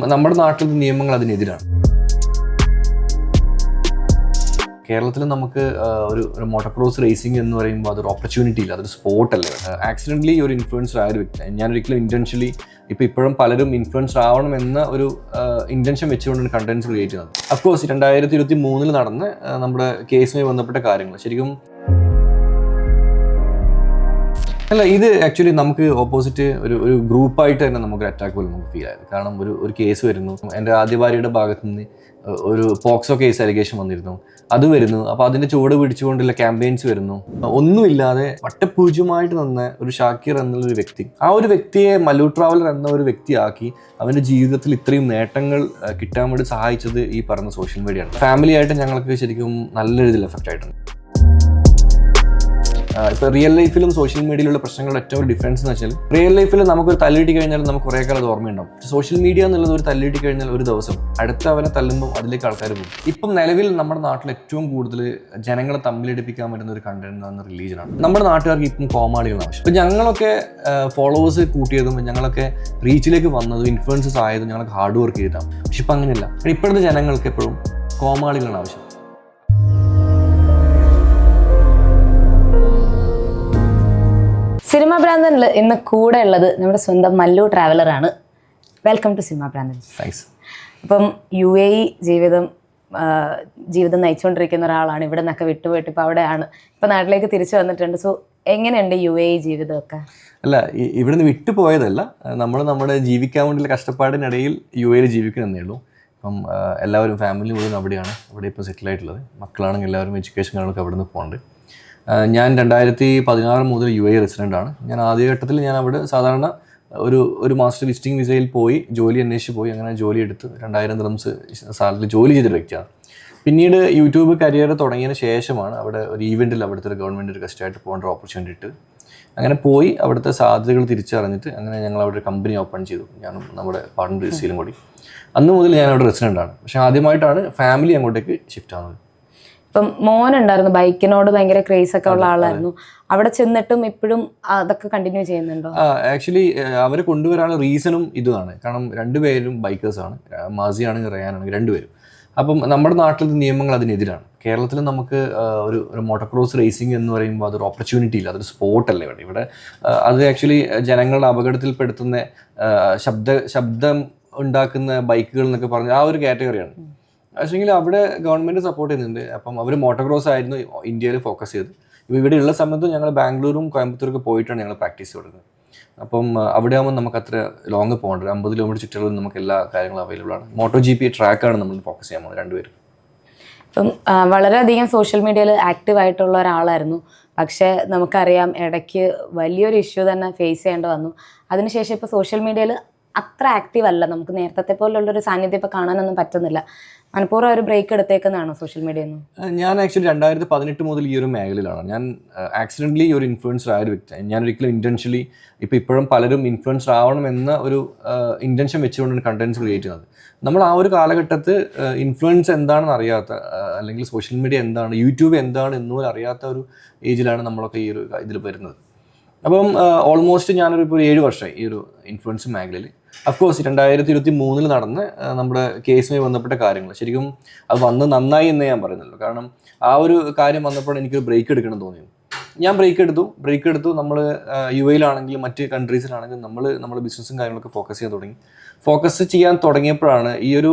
നമ്മുടെ നാട്ടിലെ നിയമങ്ങൾ അതിനെതിരാണ്. കേരളത്തിൽ നമുക്ക് ഒരു മോട്ടോക്രോസ് റേസിംഗ് എന്ന് പറയുമ്പോൾ അതൊരു ഓപ്പർച്യൂണിറ്റി ഇല്ല, അതൊരു സ്പോർട്ട് അല്ലേ. ആക്സിഡൻ്റലി ഒരു ഇൻഫ്ലുവൻസർ ആയ ഒരു വ്യക്തി, ഞാനൊരിക്കലും ഇൻറ്റൻഷ്യലി ഇപ്പോഴും പലരും ഇൻഫ്ലുവൻസർ ആവണം എന്ന ഒരു ഇൻറ്റൻഷൻ വെച്ചുകൊണ്ടാണ് കണ്ടന്റ്സ് ക്രിയേറ്റ് ചെയ്യുന്നത്. അഫ്കോഴ്സ് 2023 നടന്ന് നമ്മുടെ കേസുമായി ബന്ധപ്പെട്ട കാര്യങ്ങൾ ശരിക്കും അല്ല, ഇത് ആക്ച്വലി നമുക്ക് ഓപ്പോസിറ്റ് ഒരു ഗ്രൂപ്പായിട്ട് തന്നെ നമുക്കൊരു അറ്റാക്ക് പോലെ നമുക്ക് ഫീൽ ആയത്. കാരണം ഒരു കേസ് വരുന്നു, എൻ്റെ ആദ്യ ഭാര്യയുടെ ഭാഗത്തു നിന്ന് ഒരു പോക്സോ കേസ് അലിഗേഷൻ വന്നിരുന്നു, അത് വരുന്നു. അപ്പോൾ അതിൻ്റെ ചുവട് പിടിച്ചുകൊണ്ടുള്ള ക്യാമ്പയിൻസ് വരുന്നു. ഒന്നുമില്ലാതെ വട്ടപൂജ്യമായിട്ട് നിന്ന ഒരു ഷാക്കിർ എന്നുള്ളൊരു വ്യക്തി, ആ ഒരു വ്യക്തിയെ മല്ലു ട്രാവലർ എന്ന ഒരു വ്യക്തിയാക്കി അവൻ്റെ ജീവിതത്തിൽ ഇത്രയും നേട്ടങ്ങൾ കിട്ടാൻ വേണ്ടി സഹായിച്ചത് ഈ പറഞ്ഞ സോഷ്യൽ മീഡിയ ആണ്. ഫാമിലി ആയിട്ട് ഞങ്ങൾക്ക് ശരിക്കും നല്ല രീതിയിൽ എഫക്റ്റ് ആയിട്ടുണ്ട്. ഇപ്പോൾ റിയൽ ലൈഫിലും സോഷ്യൽ മീഡിയയിലുള്ള പ്രശ്നങ്ങളുടെ ഏറ്റവും ഡിഫറൻസ് എന്ന് വെച്ചാൽ, റിയൽ ലൈഫിൽ നമുക്കൊരു തല്ലിട്ടി കഴിഞ്ഞാൽ നമുക്ക് കുറേ കാലം അത് ഓർമ്മയുണ്ടാവും. സോഷ്യൽ മീഡിയ എന്നുള്ളത് ഒരു തല്ലിട്ടി കഴിഞ്ഞാൽ ഒരു ദിവസം അടുത്ത അവനെ തല്ലുമ്പോൾ അതിലേക്ക് ആൾക്കാർ പോകും. ഇപ്പം നിലവിൽ നമ്മുടെ നാട്ടിൽ ഏറ്റവും കൂടുതൽ ജനങ്ങളെ തമ്മിലടിപ്പിക്കാൻ പറ്റുന്ന ഒരു കണ്ടന്റ് എന്ന റിലീജനാണ്. നമ്മുടെ നാട്ടുകാർക്ക് ഇപ്പം കോമാളികൾ ആവശ്യം. ഇപ്പം ഞങ്ങളൊക്കെ ഫോളോവേഴ്സ് കൂട്ടിയതും ഞങ്ങളൊക്കെ റീച്ചിലേക്ക് വന്നതും ഇൻഫ്ലുവൻസസ് ആയതും ഞങ്ങൾക്ക് ഹാർഡ് വർക്ക് ചെയ്തിട്ടാണ്. പക്ഷെ ഇപ്പം അങ്ങനെയല്ല. ഇപ്പോഴത്തെ ജനങ്ങൾക്ക് എപ്പോഴും കോമാളികളാണ് ആവശ്യം. സിനിമ ഭ്രാന്തനിൽ ഇന്ന് കൂടെ ഉള്ളത് നമ്മുടെ സ്വന്തം മല്ലു ട്രാവലർ ആണ്. വെൽക്കം ടു സിനിമ ഭ്രാന്തൻ. താങ്ക്സ്. അപ്പം UAE ജീവിതം നയിച്ചുകൊണ്ടിരിക്കുന്ന ഒരാളാണ്. ഇവിടെ നിന്നൊക്കെ വിട്ടുപോയിട്ട് ഇപ്പോൾ അവിടെയാണ്, ഇപ്പം നാട്ടിലേക്ക് തിരിച്ചു വന്നിട്ടുണ്ട്. സോ എങ്ങനെയുണ്ട് UAE ജീവിതമൊക്കെ? അല്ല, ഇവിടുന്ന് വിട്ടു പോയതല്ല, നമ്മുടെ ജീവിക്കാൻ വേണ്ടിയുള്ള കഷ്ടപ്പാടിനിടയിൽ UAE ജീവിക്കണമെന്നേ ഉള്ളൂ. ഇപ്പം എല്ലാവരും ഫാമിലി മുഴുവൻ അവിടെയാണ്, അവിടെ ഇപ്പോൾ സെറ്റിൽ ആയിട്ടുള്ളത്. മക്കളാണെങ്കിൽ എല്ലാവരും എഡ്യൂക്കേഷൻ കാര്യങ്ങളൊക്കെ അവിടെ നിന്ന് പോകുന്നുണ്ട്. ഞാൻ 2016 മുതൽ UAE റെസിഡൻ്റ് ആണ്. ഞാൻ ആദ്യഘട്ടത്തിൽ ഞാൻ അവിടെ സാധാരണ ഒരു മാസ്റ്റർ വിസിറ്റിംഗ് വിസയിൽ പോയി ജോലി അന്വേഷിച്ച് പോയി, അങ്ങനെ ജോലി എടുത്ത് 2000 ദിർഹംസ് സാലറി ജോലി ചെയ്തൊരു വ്യക്തിയാണ്. പിന്നീട് യൂട്യൂബ് കരിയർ തുടങ്ങിയതിന് ശേഷമാണ് അവിടെ ഒരു ഈവെൻറ്റിൽ അവിടുത്തെ ഒരു ഗവൺമെൻറ് ഒരു ഗസ്റ്റായിട്ട് പോകേണ്ട ഒരു ഓപ്പർച്യൂണിറ്റി ഇട്ട് അങ്ങനെ പോയി അവിടുത്തെ സാധ്യതകൾ തിരിച്ചറിഞ്ഞിട്ട് അങ്ങനെ ഞങ്ങൾ അവിടെ ഒരു കമ്പനി ഓപ്പൺ ചെയ്തു, ഞാനും നമ്മുടെ പാർട്ണർ ജിസിയിലും കൂടി. അന്ന് മുതൽ ഞാൻ അവിടെ റെസിഡൻ്റ് ആണ്. പക്ഷേ ആദ്യമായിട്ടാണ് ഫാമിലി അങ്ങോട്ടേക്ക് ഷിഫ്റ്റ് ആവുന്നത്. ഇപ്പം മോനുണ്ടായിരുന്നു, ബൈക്കിനോട് ഭയങ്കര ക്രേസ് ഒക്കെ ഉള്ള ആളായിരുന്നു. അവിടെ ചെന്നിട്ടും ഇപ്പോഴും അതൊക്കെ കണ്ടിന്യൂ ചെയ്യുന്നുണ്ടോ? ആക്ച്വലി അവരെ കൊണ്ടുവരാനുള്ള റീസണും ഇതാണ്. കാരണം രണ്ടുപേരും ബൈക്കേഴ്സാണ്, മാസിയാണെങ്കിൽ റയാനാണെങ്കിൽ രണ്ടുപേരും. അപ്പം നമ്മുടെ നാട്ടിലെ നിയമങ്ങൾ അതിനെതിരാണ്. കേരളത്തിൽ നമുക്ക് ഒരു മോട്ടോക്രോസ് റേസിംഗ് എന്ന് പറയുമ്പോൾ അതൊരു ഓപ്പർച്യൂണിറ്റി ഇല്ല, അതൊരു സ്പോർട്ട് അല്ലേ. ഇവിടെ അത് ആക്ച്വലി ജനങ്ങളുടെ അപകടത്തിൽപ്പെടുത്തുന്ന ശബ്ദം ഉണ്ടാക്കുന്ന ബൈക്കുകൾ എന്നൊക്കെ പറഞ്ഞ ആ ഒരു കാറ്റഗറിയാണ്. പക്ഷേങ്കിൽ അവിടെ ഗവൺമെൻറ് സപ്പോർട്ട് ചെയ്യുന്നുണ്ട്. അപ്പം അവർ മോട്ടോക്രോസ് ആയിരുന്നു ഇന്ത്യയിൽ ഫോക്കസ് ചെയ്ത്. ഇപ്പോൾ ഇവിടെ ഉള്ള സമയത്ത് ഞങ്ങൾ ബാംഗ്ലൂരും കോയമ്പത്തൂരൊക്കെ പോയിട്ടാണ് ഞങ്ങൾ പ്രാക്ടീസ് കൊടുക്കുന്നത്. അപ്പം അവിടെ ആകുമ്പോൾ നമുക്ക് അത്ര ലോങ് പോകേണ്ട, 50 കിലോമീറ്റർ ചുറ്റളവിൽ നമുക്ക് എല്ലാ കാര്യങ്ങളും അവൈലബിൾ ആണ്. MotoGP ട്രാക്കാണ് നമ്മൾ ഫോക്കസ് ചെയ്യാൻ പോകുന്നത് രണ്ടുപേരും. ഇപ്പം വളരെയധികം സോഷ്യൽ മീഡിയയിൽ ആക്റ്റീവ് ആയിട്ടുള്ള ഒരാളായിരുന്നു. പക്ഷേ നമുക്കറിയാം ഇടയ്ക്ക് വലിയൊരു ഇഷ്യൂ തന്നെ ഫേസ് ചെയ്യേണ്ടി വന്നു. അതിനുശേഷം ഇപ്പോൾ സോഷ്യൽ മീഡിയയിൽ അത്ര ആക്റ്റീവ് അല്ല, നമുക്ക് നേരത്തെ പോലുള്ളൊരു സാന്നിധ്യം ഇപ്പോൾ കാണാനൊന്നും പറ്റുന്നില്ല. മനഃപൂർവ്വം ഒരു ബ്രേക്ക് എടുത്തേക്കുന്നതാണോ സോഷ്യൽ മീഡിയയിൽ നിന്ന്? ഞാൻ ആക്ച്വലി 2018 മുതൽ ഈ ഒരു മേഖലയിലാണ്. ഞാൻ ആക്സിഡൻ്റലി ഒരു ഇൻഫ്ലുവൻസർ ആയ ഒരു വ്യക്തി, ഞാനൊരിക്കലും ഇൻറ്റൻഷ്യലി ഇപ്പോഴും പലരും ഇൻഫ്ലുവൻസർ ആവണം എന്ന ഒരു ഇൻറ്റൻഷൻ വെച്ചുകൊണ്ടാണ് കണ്ടന്റ്സ് ക്രിയേറ്റ് ചെയ്യുന്നത്. നമ്മൾ ആ ഒരു കാലഘട്ടത്ത് ഇൻഫ്ലുവൻസ് എന്താണെന്ന് അറിയാത്ത, അല്ലെങ്കിൽ സോഷ്യൽ മീഡിയ എന്താണ്, യൂട്യൂബ് എന്താണ് എന്നുപോലും അറിയാത്ത ഒരു ഏജിലാണ് നമ്മളൊക്കെ ഈ ഒരു ഇതിൽ വരുന്നത്. അപ്പം ഓൾമോസ്റ്റ് ഞാനൊരു 7 വർഷമായി ഈ ഒരു ഇൻഫ്ലുവൻസ് മേഖലയിൽ. അഫ്കോഴ്സ് 2023 നടന്ന് നമ്മുടെ കേസുമായി ബന്ധപ്പെട്ട കാര്യങ്ങൾ ശരിക്കും അത് വന്ന് നന്നായി എന്നേ ഞാൻ പറയുന്നുള്ളൂ. കാരണം ആ ഒരു കാര്യം വന്നപ്പോൾ എനിക്കൊരു ബ്രേക്ക് എടുക്കണം തോന്നി. ഞാൻ ബ്രേക്ക് എടുത്തു. നമ്മൾ UAE-ലാണെങ്കിലും മറ്റ് കൺട്രീസിലാണെങ്കിലും നമ്മുടെ ബിസിനസ്സും കാര്യങ്ങളൊക്കെ ഫോക്കസ് ചെയ്യാൻ തുടങ്ങിയപ്പോഴാണ് ഈ ഒരു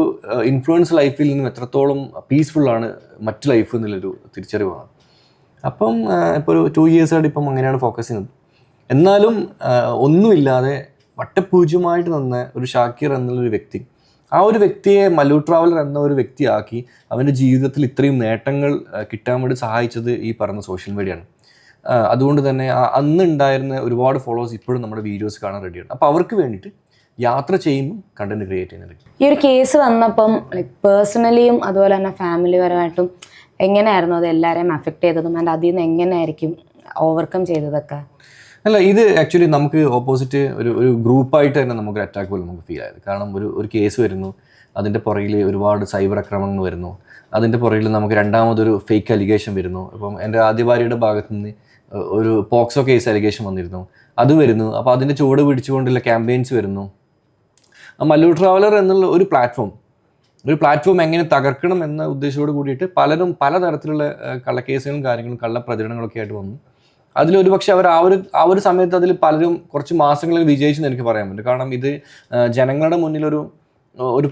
ഇൻഫ്ലുവൻസ് ലൈഫിൽ നിന്നും എത്രത്തോളം പീസ്ഫുള്ളാണ് മറ്റ് ലൈഫ് എന്നുള്ളൊരു തിരിച്ചറിവാണ്. അപ്പം ഇപ്പോൾ ഒരു 2 ഇയേഴ്സായിട്ട് ഇപ്പം അങ്ങനെയാണ് ഫോക്കസ് ചെയ്യുന്നത്. എന്നാലും ഒന്നുമില്ലാതെ വട്ടപൂജ്യമായിട്ട് നിന്ന ഒരു ഷാക്കിർ എന്നുള്ളൊരു വ്യക്തി, ആ ഒരു വ്യക്തിയെ മല്ലു ട്രാവലർ എന്ന ഒരു വ്യക്തിയാക്കി അവൻ്റെ ജീവിതത്തിൽ ഇത്രയും നേട്ടങ്ങൾ കിട്ടാൻ വേണ്ടി സഹായിച്ചത് ഈ പറഞ്ഞ സോഷ്യൽ മീഡിയ ആണ്. അതുകൊണ്ട് തന്നെ അന്ന് ഉണ്ടായിരുന്ന ഒരുപാട് ഫോളോവേഴ്സ് ഇപ്പോഴും നമ്മുടെ വീഡിയോസ് കാണാൻ റെഡിയാണ്. അപ്പോൾ അവർക്ക് വേണ്ടിയിട്ട് യാത്ര ചെയ്യുമ്പോൾ കണ്ടന്റ് ക്രിയേറ്റ് ചെയ്യുന്നുണ്ട്. ഈ ഒരു കേസ് വന്നപ്പം പേഴ്സണലിയും അതുപോലെ തന്നെ ഫാമിലി പരമായിട്ടും എങ്ങനെയായിരുന്നു അത് എല്ലാവരെയും അഫക്റ്റ് ചെയ്തതും, ആൻഡ് അതിൽ നിന്ന് എങ്ങനെയായിരിക്കും ഓവർകം ചെയ്തതൊക്കെ? അല്ല, ഇത് ആക്ച്വലി നമുക്ക് ഓപ്പോസിറ്റ് ഒരു ഗ്രൂപ്പായിട്ട് തന്നെ നമുക്കൊരു അറ്റാക്ക് പോലെ നമുക്ക് ഫീൽ ആയത്. കാരണം ഒരു കേസ് വരുന്നു, അതിൻ്റെ പുറകിൽ ഒരുപാട് സൈബർ ആക്രമണങ്ങൾ വരുന്നു, അതിൻ്റെ പുറകിൽ നമുക്ക് രണ്ടാമതൊരു ഫേക്ക് അലിഗേഷൻ വരുന്നു. അപ്പം എൻ്റെ ആദ്യ ഭാര്യയുടെ ഭാഗത്തു നിന്ന് ഒരു പോക്സോ കേസ് അലിഗേഷൻ വന്നിരുന്നു, അത് വരുന്നു. അപ്പോൾ അതിൻ്റെ ചുവട് പിടിച്ചുകൊണ്ടുള്ള ക്യാമ്പയിൻസ് വരുന്നു. മല്ലു ട്രാവലർ എന്നുള്ള ഒരു പ്ലാറ്റ്ഫോം എങ്ങനെ തകർക്കണം എന്ന ഉദ്ദേശത്തോട് കൂടിയിട്ട് പലരും പലതരത്തിലുള്ള കള്ളക്കേസുകളും കാര്യങ്ങളും കള്ളപ്രചരണങ്ങളൊക്കെ ആയിട്ട് വന്നു. അതിലൊരു പക്ഷേ അവർ ആ ഒരു സമയത്ത് അതിൽ പലരും കുറച്ച് മാസങ്ങളിൽ വിജയിച്ചെന്ന് എനിക്ക് പറയാൻ പറ്റും. കാരണം ഇത് ജനങ്ങളുടെ മുന്നിലൊരു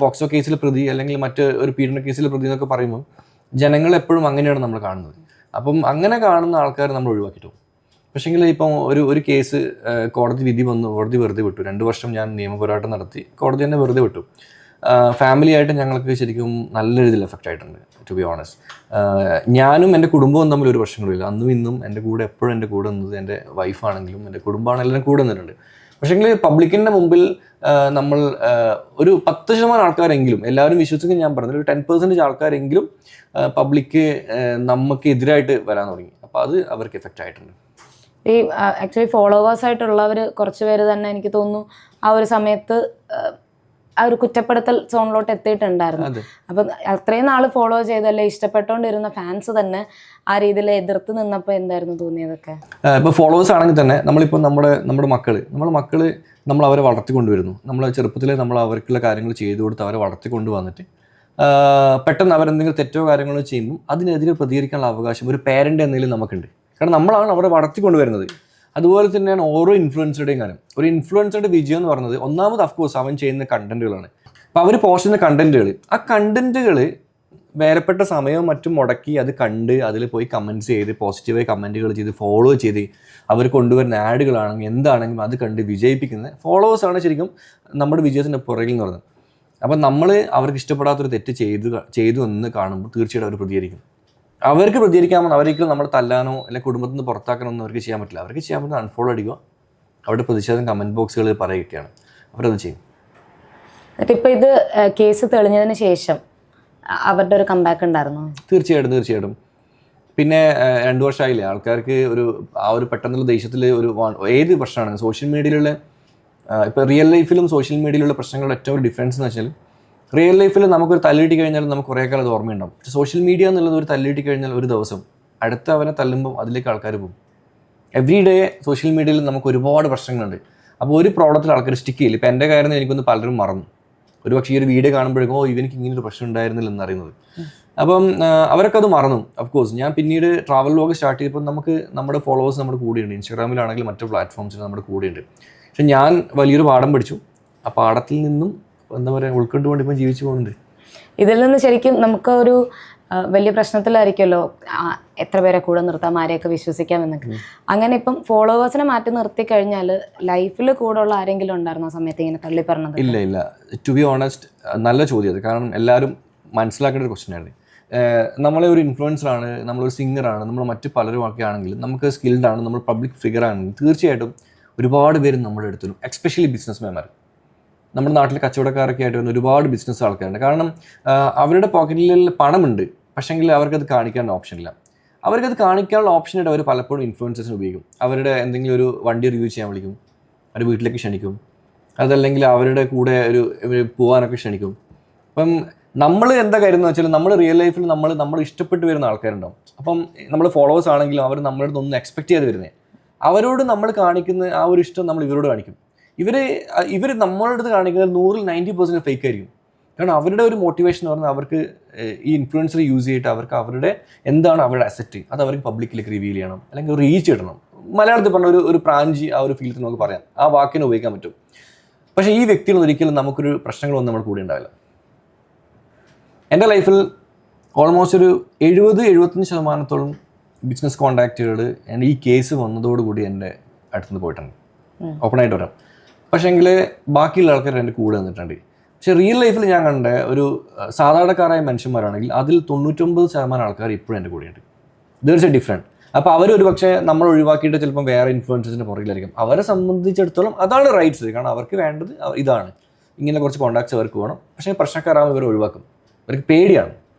പോക്സോ കേസിൽ പ്രതി അല്ലെങ്കിൽ മറ്റ് ഒരു പീഡന കേസിൽ പ്രതി എന്നൊക്കെ പറയുമ്പോൾ ജനങ്ങൾ എപ്പോഴും അങ്ങനെയാണ് നമ്മൾ കാണുന്നത്. അപ്പം അങ്ങനെ കാണുന്ന ആൾക്കാർ നമ്മൾ ഒഴിവാക്കിയിട്ടു. പക്ഷേങ്കിൽ ഇപ്പം ഒരു കേസ് കോടതി വിധി വന്നു, കോടതി വെറുതെ വിട്ടു. 2 വർഷം ഞാൻ നിയമപോരാട്ടം നടത്തി, കോടതി തന്നെ വെറുതെ വിട്ടു. ഫാമിലി ആയിട്ട് ഞങ്ങൾക്ക് ശരിക്കും നല്ല രീതിയിൽ എഫക്റ്റ് ആയിട്ടുണ്ട്, ടു ബി ഓണസ്റ്റ്. ഞാനും എൻ്റെ കുടുംബവും തമ്മിൽ ഒരു പ്രശ്നങ്ങളില്ല. അന്നും ഇന്നും എപ്പോഴും എൻ്റെ കൂടെ നിന്നത് എൻ്റെ വൈഫാണെങ്കിലും എൻ്റെ കുടുംബമാണെങ്കിലും കൂടെ നിന്നിട്ടുണ്ട്. പക്ഷേങ്കിൽ പബ്ലിക്കിൻ്റെ മുമ്പിൽ നമ്മൾ ഒരു 10% ആൾക്കാരെങ്കിലും, എല്ലാവരും വിശ്വസിക്കും ഞാൻ പറഞ്ഞത്, ഒരു 10% ആൾക്കാരെങ്കിലും പബ്ലിക്ക് നമുക്ക് എതിരായിട്ട് വരാൻ തുടങ്ങി. അപ്പോൾ അത് അവർക്ക് എഫക്റ്റ് ആയിട്ടുണ്ട്. ഈ ആക്ച്വലി ഫോളോവേഴ്സ് ആയിട്ടുള്ളവർ കുറച്ച് പേര് തന്നെ എനിക്ക് തോന്നുന്നു ആ ഒരു സമയത്ത് ആ ഒരു കുറ്റപ്പെടുത്തൽ സോണിലോട്ട് എത്തിയിട്ടുണ്ടായിരുന്നു. അപ്പം അത്രയും നാൾ ഫോളോ ചെയ്തല്ലേ ഇഷ്ടപ്പെട്ടുകൊണ്ടിരുന്ന ഫാൻസ് തന്നെ ആ രീതിയിൽ എതിർത്ത് നിന്നപ്പോൾ എന്തായിരുന്നു തോന്നിയതൊക്കെ? ഇപ്പോൾ ഫോളോവേഴ്സ് ആണെങ്കിൽ തന്നെ നമ്മളിപ്പോൾ നമ്മുടെ മക്കള് നമ്മൾ അവരെ വളർത്തിക്കൊണ്ടുവരുന്നു. നമ്മൾ ചെറുപ്പത്തിലെ നമ്മൾ അവർക്കുള്ള കാര്യങ്ങൾ ചെയ്തു കൊടുത്ത് അവരെ വളർത്തിക്കൊണ്ട് വന്നിട്ട് പെട്ടെന്ന് അവരെന്തെങ്കിലും തെറ്റോ കാര്യങ്ങളോ ചെയ്യുമ്പോൾ അതിനെതിരെ പ്രതികരിക്കാനുള്ള അവകാശം ഒരു പേരൻ്റ് എന്നതിൽ നമുക്കുണ്ട്. കാരണം നമ്മളാണ് അവരെ വളർത്തിക്കൊണ്ടുവരുന്നത്. അതുപോലെ തന്നെയാണ് ഓരോ ഇൻഫ്ലുവൻസറുടെയും കാര്യം. ഒരു ഇൻഫ്ലുവൻസറുടെ വിജയം എന്ന് പറയുന്നത് ഒന്നാമത് അഫ്കോഴ്സ് അവൻ ചെയ്യുന്ന കണ്ടന്റുകളാണ്. അപ്പോൾ അവർ പോസ്റ്റ് ചെയ്യുന്ന കണ്ടന്റുകൾ വേറെപ്പെട്ട സമയവും മറ്റും മുടക്കി അത് കണ്ട് അതിൽ പോയി കമൻറ്റ്സ് ചെയ്ത് പോസിറ്റീവായി കമൻറ്റുകൾ ചെയ്ത് ഫോളോ ചെയ്ത് അവർ കൊണ്ടുവരുന്ന ആഡുകളാണെങ്കിലും എന്താണെങ്കിലും അത് കണ്ട് വിജയിപ്പിക്കുന്ന ഫോളോവേഴ്സാണ് ശരിക്കും നമ്മുടെ വിജയത്തിൻ്റെ പുറകിൽ എന്ന് പറയുന്നത്. അപ്പം നമ്മൾ അവർക്ക് ഇഷ്ടപ്പെടാത്തൊരു തെറ്റ് ചെയ്തു എന്ന് കാണുമ്പോൾ തീർച്ചയായിട്ടും അവർ പ്രതികരിക്കും. അവർക്ക് പ്രതികരിക്കാമെന്ന് അവർക്ക് നമ്മൾ തല്ലാനോ അല്ലെങ്കിൽ കുടുംബത്തിൽ നിന്ന് പുറത്താക്കാനോ ഒന്നും അവർക്ക് ചെയ്യാൻ പറ്റില്ല. അവർക്ക് ചെയ്യാൻ പറ്റുന്ന അൺഫോളോ അടിക്കുക, അവരുടെ പ്രതിഷേധം കമൻറ്റ് ബോക്സുകളിൽ പറയുകയാണ്, അവരത് ചെയ്യും. എന്നിട്ട് ഇപ്പോൾ ഇത് കേസ് തെളിഞ്ഞതിന് ശേഷം അവരുടെ ഒരു കംബാക്ക് ഉണ്ടായിരുന്നു? തീർച്ചയായിട്ടും. പിന്നെ 2 വർഷമായില്ലേ, ആൾക്കാർക്ക് ആ ഒരു പെട്ടെന്നുള്ള ദേഷ്യത്തിൽ ഏത് പ്രശ്നമാണ് സോഷ്യൽ മീഡിയയിലുള്ള ഇപ്പോൾ റിയൽ ലൈഫിലും സോഷ്യൽ മീഡിയയിലുള്ള പ്രശ്നങ്ങളുടെ ഏറ്റവും ഒരു ഡിഫറൻസ് എന്ന് വെച്ചാൽ റിയൽ ലൈഫിൽ നമുക്കൊരു തല്ലിട്ടി കഴിഞ്ഞാൽ നമുക്ക് കുറേ കാലം അത് ഓർമ്മയുണ്ടാവും. പക്ഷേ സോഷ്യൽ മീഡിയ എന്നുള്ളത് ഒരു തല്ലിട്ടി കഴിഞ്ഞാൽ ഒരു ദിവസം അടുത്ത അവനെ തല്ലുമ്പോൾ അതിലേക്ക് ആൾക്കാർ പോകും. എവറി ഡേ സോഷ്യൽ മീഡിയയിൽ നമുക്ക് ഒരുപാട് പ്രശ്നങ്ങളുണ്ട്. അപ്പോൾ ഒരു പ്രോബ്ലത്തിൽ ആൾക്കാർ സ്റ്റിക്ക് ചെയ്യില്ല. ഇപ്പോൾ എൻ്റെ കാര്യം എനിക്കൊന്ന് പലരും മറന്നു. ഒരു പക്ഷേ ഈ ഒരു വീഡിയോ കാണുമ്പോഴേക്കും ഇവനിക്ക് ഇങ്ങനൊരു പ്രശ്നം ഉണ്ടായിരുന്നില്ല എന്നറിയുന്നത്. അപ്പം അവരൊക്കെ അത് മറന്നു. അഫ്കോഴ്സ് ഞാൻ പിന്നീട് ട്രാവൽ വ്ലോഗ് സ്റ്റാർട്ട് ചെയ്തപ്പോൾ നമുക്ക് നമ്മുടെ ഫോളോവേഴ്സ് നമ്മുടെ കൂടെയുണ്ട്. ഇൻസ്റ്റാഗ്രാമിലാണെങ്കിലും മറ്റു പ്ലാറ്റ്ഫോംസിൽ നമ്മുടെ കൂടെയുണ്ട്. പക്ഷെ ഞാൻ വലിയൊരു പാഠം പഠിച്ചു. ആ പാഠത്തിൽ നിന്നും എന്താ പറയുക ഉൾക്കൊണ്ടുകൊണ്ട് ഇപ്പം ജീവിച്ചു പോകുന്നുണ്ട്. ഇതിൽ നിന്ന് ശരിക്കും നമുക്ക് ഒരു വലിയ പ്രശ്നത്തിലായിരിക്കുമല്ലോ, എത്ര പേരെ കൂടെ നിർത്താം, ആരെയൊക്കെ വിശ്വസിക്കാമെന്നൊക്കെ. അങ്ങനെ ഇപ്പം ഫോളോവേഴ്സിനെ മാറ്റി നിർത്തി കഴിഞ്ഞാൽ ലൈഫിൽ കൂടെ ഉള്ള ആരെങ്കിലും ഉണ്ടായിരുന്നു ആ സമയത്ത് ഇങ്ങനെ തള്ളി പറഞ്ഞത്? ഇല്ല. ടു ബി ഓണസ്റ്റ് നല്ല ചോദ്യം അത്. കാരണം എല്ലാവരും മനസ്സിലാക്കേണ്ട ഒരു ക്വസ്റ്റ്യൻ ആണ്. നമ്മളെ ഒരു ഇൻഫ്ലുവൻസറാണ്, നമ്മളൊരു സിംഗറാണ്, നമ്മൾ മറ്റു പലരും ഒക്കെ ആണെങ്കിലും നമുക്ക് സ്കിൽഡാണ്, നമ്മൾ പബ്ലിക് ഫിഗർ ആണെങ്കിൽ തീർച്ചയായിട്ടും ഒരുപാട് പേര് നമ്മുടെ അടുത്തും എസ്പെഷ്യലി ബിസിനസ്മാൻമാർ, നമ്മുടെ നാട്ടിൽ കച്ചവടക്കാരൊക്കെ ആയിട്ട് വരുന്ന ഒരുപാട് ബിസിനസ് ആൾക്കാരുണ്ട്. കാരണം അവരുടെ പോക്കറ്റിൽ പണമുണ്ട്, പക്ഷേങ്കിൽ അവർക്കത് കാണിക്കാൻ ഓപ്ഷനില്ല. അവർക്കത് കാണിക്കാനുള്ള ഓപ്ഷനായിട്ട് അവർ പലപ്പോഴും ഇൻഫ്ലുവൻസേഴ്സിന് ഉപയോഗിക്കും. അവരുടെ എന്തെങ്കിലും ഒരു വണ്ടി റിവ്യൂ ചെയ്യാൻ വിളിക്കും, അവർ വീട്ടിലേക്ക് ക്ഷണിക്കും, അതല്ലെങ്കിൽ അവരുടെ കൂടെ പോകാനൊക്കെ ക്ഷണിക്കും. അപ്പം നമ്മൾ എന്താ കാര്യം എന്ന് വെച്ചാൽ നമ്മൾ റിയൽ ലൈഫിൽ നമ്മൾ ഇഷ്ടപ്പെട്ട് വരുന്ന ആൾക്കാരുണ്ടാവും. അപ്പം നമ്മൾ ഫോളോവേഴ്സ് ആണെങ്കിലും അവർ നമ്മളുടെ അടുത്ത് ഒന്നും എക്സ്പെക്ട് ചെയ്ത് വരുന്നത്, അവരോട് നമ്മൾ കാണിക്കുന്ന ആ ഒരു ഇഷ്ടം നമ്മൾ ഇവരോട് കാണിക്കും. ഇവർ നമ്മളുടെ അടുത്ത് കാണിക്കുന്നത് 100-90% ഫേക്ക് ആയിരിക്കും. കാരണം അവരുടെ ഒരു മോട്ടിവേഷൻ എന്ന് പറഞ്ഞാൽ അവർക്ക് ഈ ഇൻഫ്ലുവൻസർ യൂസ് ചെയ്തിട്ട് അവരുടെ എന്താണ് അവരുടെ അസറ്റ് അത് അവർക്ക് പബ്ലിക്കിലേക്ക് റിവീൽ ചെയ്യണം, അല്ലെങ്കിൽ റീച്ച് ഇടണം. മലയാളത്തിൽ പറഞ്ഞ ഒരു പ്രാഞ്ചി ആ ഒരു ഫീൽഡിൽ നമുക്ക് പറയാം, ആ വാക്കിനെ ഉപയോഗിക്കാൻ പറ്റും. പക്ഷേ ഈ വ്യക്തികളൊന്നും ഒരിക്കലും നമുക്കൊരു പ്രശ്നങ്ങളൊന്നും നമ്മുടെ കൂടെ ഉണ്ടാവില്ല. എൻ്റെ ലൈഫിൽ ഓൾമോസ്റ്റ് ഒരു 70-75% ബിസിനസ് കോൺടാക്റ്റുകൾ എൻ്റെ ഈ കേസ് വന്നതോടുകൂടി എൻ്റെ അടുത്തുനിന്ന് പോയിട്ടുണ്ട്, ഓപ്പണായിട്ട് വരാം. പക്ഷേങ്കിൽ ബാക്കിയുള്ള ആൾക്കാർ എൻ്റെ കൂടെ നിന്നിട്ടുണ്ട്. പക്ഷേ റിയൽ ലൈഫിൽ ഞാൻ കണ്ട ഒരു സാധാരണക്കാരായ മനുഷ്യന്മാരാണെങ്കിൽ അതിൽ 99% ആൾക്കാർ ഇപ്പോഴും എൻ്റെ കൂടെയുണ്ട്. There A different. അപ്പോൾ അവരൊരു പക്ഷേ നമ്മൾ ഒഴിവാക്കിയിട്ട് ചിലപ്പോൾ വേറെ ഇൻഫ്ലുവൻസേഴ്സിൻ്റെ പുറകിലായിരിക്കും. അവരെ സംബന്ധിച്ചിടത്തോളം അതാണ് റൈറ്റ്സ്. കാരണം അവർക്ക് വേണ്ടത് ഇതാണ്, ഇങ്ങനെ കുറച്ച് കോൺടാക്ട്സ് അവർക്ക് വേണം. പക്ഷേ പ്രശ്നക്കാരാകുമ്പോൾ ഇവർ ഒഴിവാക്കും. അവർക്ക് പേടിയാണ്,